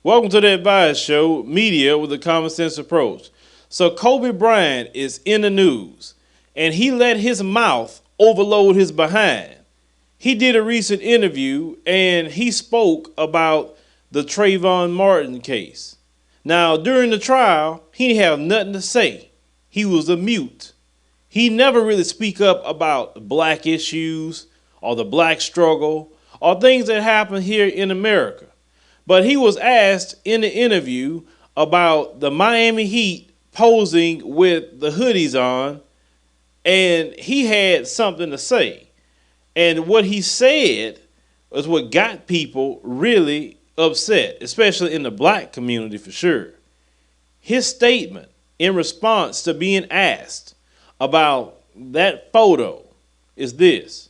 Welcome to the Advice Show, media with a common sense approach. So Kobe Bryant is in the news, and he let his mouth overload his behind. He did a recent interview, and he spoke about the Trayvon Martin case. Now, during the trial, he didn't have nothing to say. He was a mute. He never really speak up about black issues or the black struggle or things that happen here in America. But he was asked in the interview about the Miami Heat posing with the hoodies on, and he had something to say. And what he said was what got people really upset, especially in the black community for sure. His statement in response to being asked about that photo is this: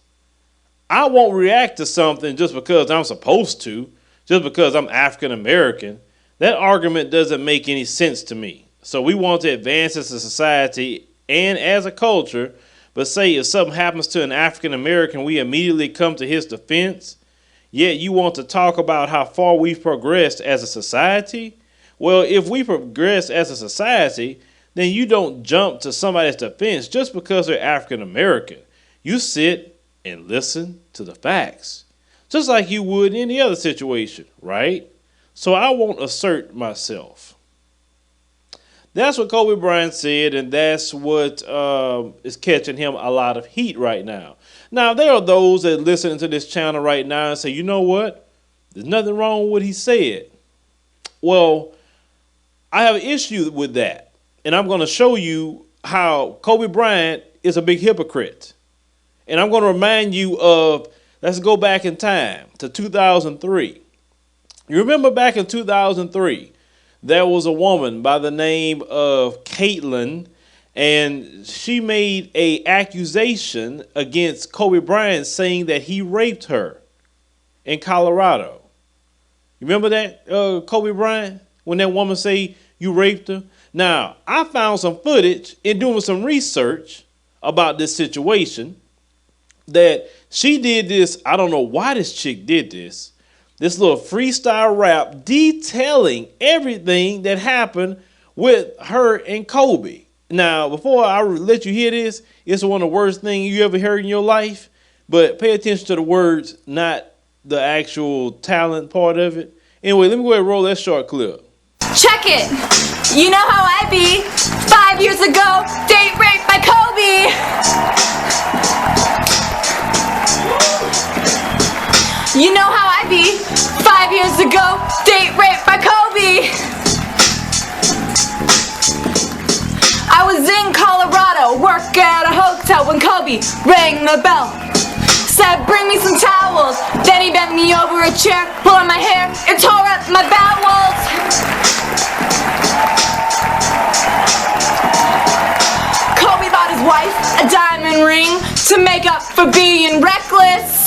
I won't react to something just because I'm supposed to. Just because I'm African American. That argument doesn't make any sense to me. So we want to advance as a society and as a culture, but say if something happens to an African American, we immediately come to his defense. Yet you want to talk about how far we've progressed as a society? Well, if we progress as a society, then you don't jump to somebody's defense just because they're African American. You sit and listen to the facts, just like you would in any other situation, right? So I won't assert myself. That's what Kobe Bryant said, and that's what is catching him a lot of heat right now. Now, there are those that listen to this channel right now and say, you know what? There's nothing wrong with what he said. Well, I have an issue with that, and I'm going to show you how Kobe Bryant is a big hypocrite. And I'm going to remind you of, let's go back in time to 2003. You remember back in 2003, there was a woman by the name of Caitlin, and she made an accusation against Kobe Bryant saying that he raped her in Colorado. You remember that, Kobe Bryant, when that woman say you raped her? Now, I found some footage in doing some research about this situation that she did this. I don't know why this chick did this. This little freestyle rap detailing everything that happened with her and Kobe. Now, before I let you hear this, it's one of the worst things you ever heard in your life. But pay attention to the words, not the actual talent part of it. Anyway, let me go ahead and roll that short clip. Check it. You know how I be. 5 years ago, date raped by Kobe. You know how I be. 5 years ago, date raped by Kobe. I was in Colorado, working at a hotel when Kobe rang the bell. Said, bring me some towels. Then he bent me over a chair, pulling my hair, and tore up my bowels. Kobe bought his wife a diamond ring to make up for being reckless.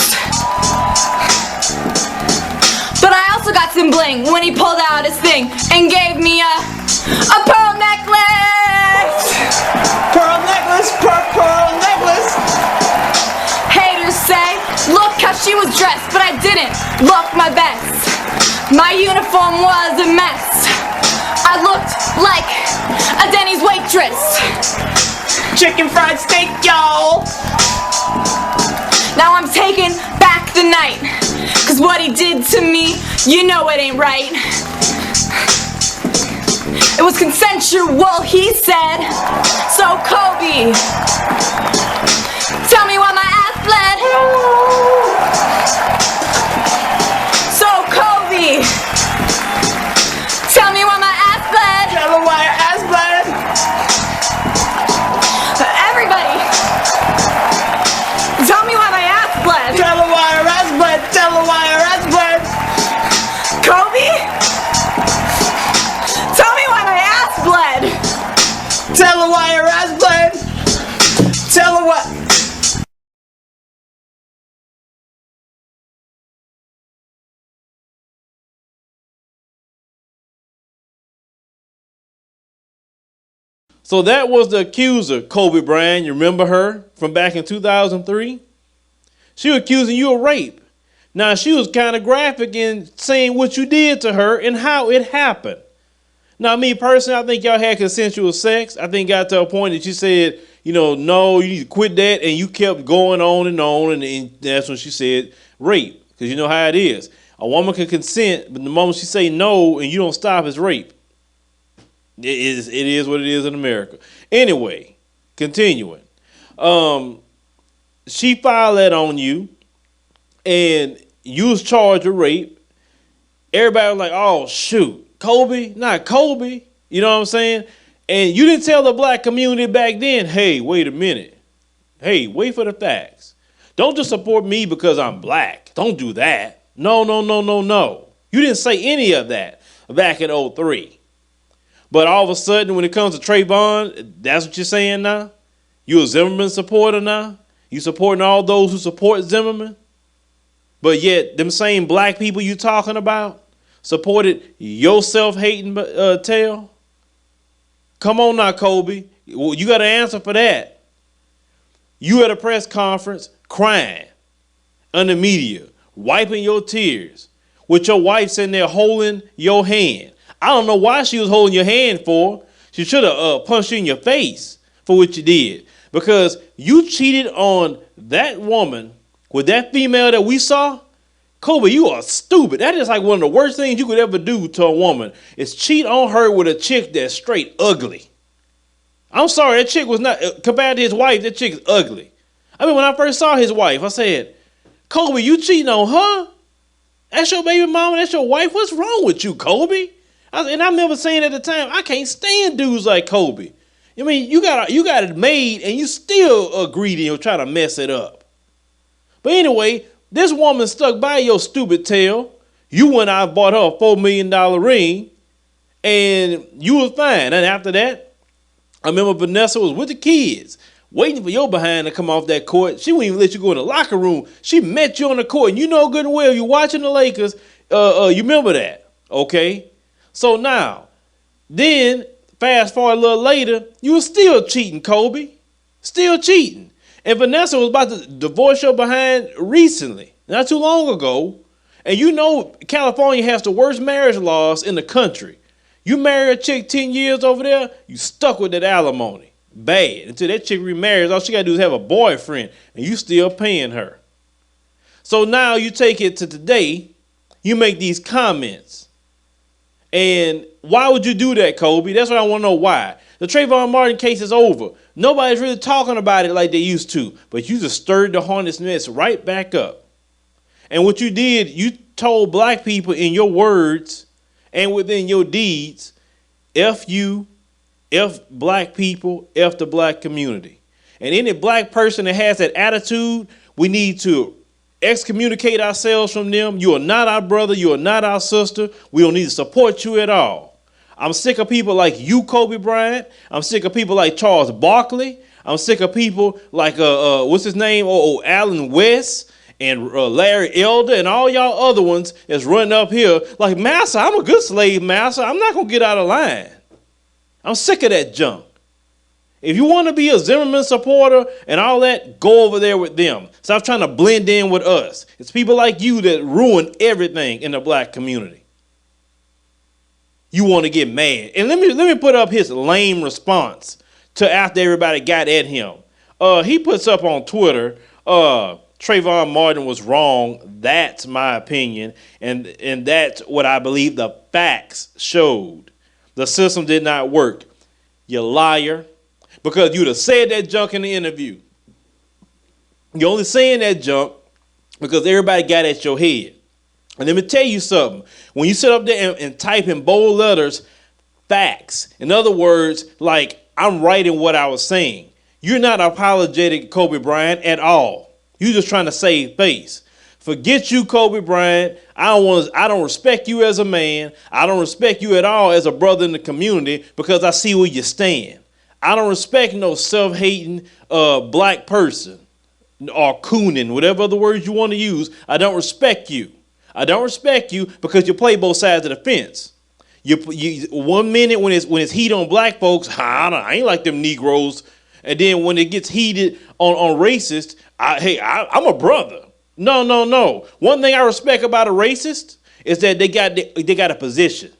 But I also got some bling when he pulled out his thing and gave me a pearl necklace. Pearl necklace, pearl necklace. Haters say, look how she was dressed, but I didn't look my best. My uniform was a mess. I looked like a Denny's waitress. Chicken fried steak, y'all. Now I'm taking back the night, 'cause what he did to me, you know it ain't right. It was consensual, he said. So Kobe, tell me why my ass bled. So Kobe, tell me why my ass bled. Tell her why your ass bled. Everybody, tell me why my ass bled. Tell her why her ass bled. Tell her why her ass bled. Kobe, tell me why my ass bled. Tell her why her ass bled. Tell her what. So that was the accuser, Kobe Bryant. You remember her from back in 2003? She was accusing you of rape. Now, she was kind of graphic in saying what you did to her and how it happened. Now, me personally, I think y'all had consensual sex. I think it got to a point that she said, no, you need to quit that. And you kept going on, and that's when she said rape. Because you know how it is. A woman can consent, but the moment she say no and you don't stop, it's rape. It is what it is in America. Anyway, continuing. She filed that on you, and you was charged with rape. Everybody was like, oh, shoot, Kobe, not Kobe. You know what I'm saying? And you didn't tell the black community back then, hey, wait a minute. Hey, wait for the facts. Don't just support me because I'm black. Don't do that. No. You didn't say any of that back in 2003. But all of a sudden, when it comes to Trayvon, that's what you're saying now? You a Zimmerman supporter now? You supporting all those who support Zimmerman? But yet, them same black people you talking about supported your self-hating tale? Come on now, Kobe. You got to answer for that. You at a press conference crying under media, wiping your tears, with your wife sitting there holding your hand. I don't know why she was holding your hand for. She should have punched you in your face for what you did. Because you cheated on that woman with that female that we saw. Kobe, you are stupid. That is like one of the worst things you could ever do to a woman is cheat on her with a chick that's straight ugly. I'm sorry, that chick was not, compared to his wife, that chick is ugly. I mean, when I first saw his wife, I said, Kobe, you cheating on her? That's your baby mama, that's your wife? What's wrong with you, Kobe? And I remember saying at the time, I can't stand dudes like Kobe. I mean, you got it made and you still greedy and try to mess it up. But anyway, this woman stuck by your stupid tail. You went out and bought her a $4 million ring and you was fine. And after that, I remember Vanessa was with the kids waiting for your behind to come off that court. She wouldn't even let you go in the locker room. She met you on the court and you know good and well you're watching the Lakers. You remember that, okay? So now, then, fast forward a little later, you were still cheating, Kobe. Still cheating. And Vanessa was about to divorce your behind recently, not too long ago. And you know California has the worst marriage laws in the country. You marry a chick 10 years over there, you stuck with that alimony. Bad. Until that chick remarries, all she got to do is have a boyfriend, and you still paying her. So now you take it to today, you make these comments. And why would you do that, Kobe? That's what I want to know why. The Trayvon Martin case is over. Nobody's really talking about it like they used to. But you just stirred the hornet's nest right back up. And what you did, you told black people in your words and within your deeds, F you, F black people, F the black community. And any black person that has that attitude, we need to excommunicate ourselves from them. You are not our brother. You are not our sister. We don't need to support you at all. I'm sick of people like you, Kobe Bryant. I'm sick of people like Charles Barkley. I'm sick of people like, what's his name? Alan West and Larry Elder and all y'all other ones that's running up here like, Master, I'm a good slave, Master. I'm not going to get out of line. I'm sick of that junk. If you want to be a Zimmerman supporter and all that, go over there with them. Stop trying to blend in with us. It's people like you that ruin everything in the black community. You want to get mad. And let me put up his lame response to after everybody got at him. He puts up on Twitter, Trayvon Martin was wrong. That's my opinion. And that's what I believe the facts showed. The system did not work. You liar. Because you'd have said that junk in the interview. You're only saying that junk because everybody got at your head. And let me tell you something. When you sit up there and type in bold letters, facts. In other words, like I'm writing what I was saying. You're not apologetic, Kobe Bryant, at all. You're just trying to save face. Forget you, Kobe Bryant. I don't respect you as a man. I don't respect you at all as a brother in the community because I see where you stand. I don't respect no self-hating black person or cooning, whatever other words you want to use. I don't respect you. I don't respect you because you play both sides of the fence. You 1 minute when it's heat on black folks, I ain't like them Negroes, and then when it gets heated on racist, I'm a brother. No. One thing I respect about a racist is that they got a position,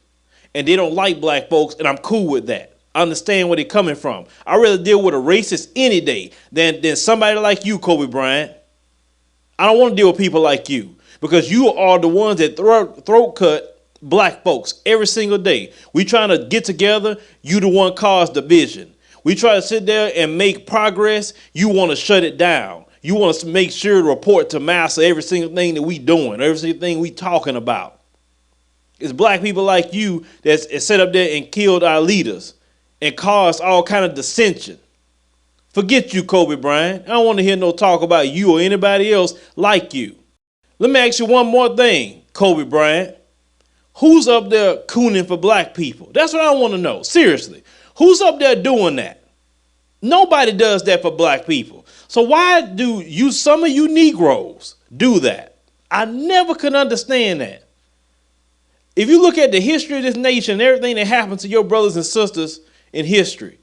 and they don't like black folks, and I'm cool with that. I understand where they're coming from. I'd rather deal with a racist any day than somebody like you, Kobe Bryant. I don't want to deal with people like you because you are the ones that throat cut black folks every single day. We trying to get together. You the one cause division. We try to sit there and make progress. You want to shut it down. You want to make sure to report to massa every single thing that we doing, every single thing we talking about. It's black people like you that's set up there and killed our leaders and caused all kind of dissension. Forget you, Kobe Bryant. I don't want to hear no talk about you or anybody else like you. Let me ask you one more thing, Kobe Bryant. Who's up there cooning for black people? That's what I want to know. Seriously. Who's up there doing that? Nobody does that for black people. So why do some of you Negroes do that? I never could understand that. If you look at the history of this nation, everything that happened to your brothers and sisters in history,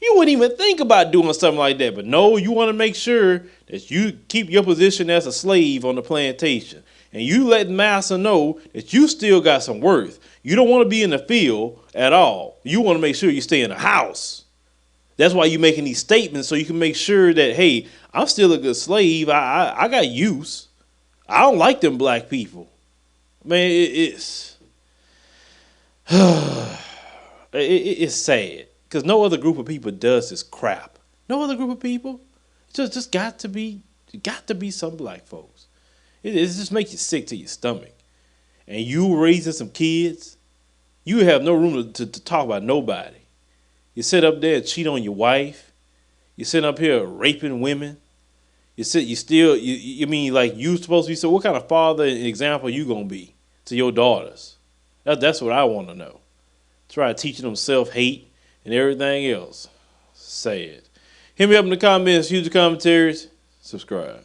you wouldn't even think about doing something like that. But no, you want to make sure that you keep your position as a slave on the plantation. And you let massa know that you still got some worth. You don't want to be in the field at all. You want to make sure you stay in the house. That's why you're making these statements, so you can make sure that, hey, I'm still a good slave. I got use. I don't like them black people. Man, it's it's sad. Because no other group of people does this crap. No other group of people. It's just got to be some black folks. It just makes you sick to your stomach. And you raising some kids, you have no room to talk about nobody. You sit up there and cheat on your wife. You sit up here raping women. You mean like you supposed to be, so what kind of father and example you gonna be to your daughters? That's what I want to know. Try teaching them self-hate and everything else. Sad. Hit me up in the comments, use the commentaries, subscribe.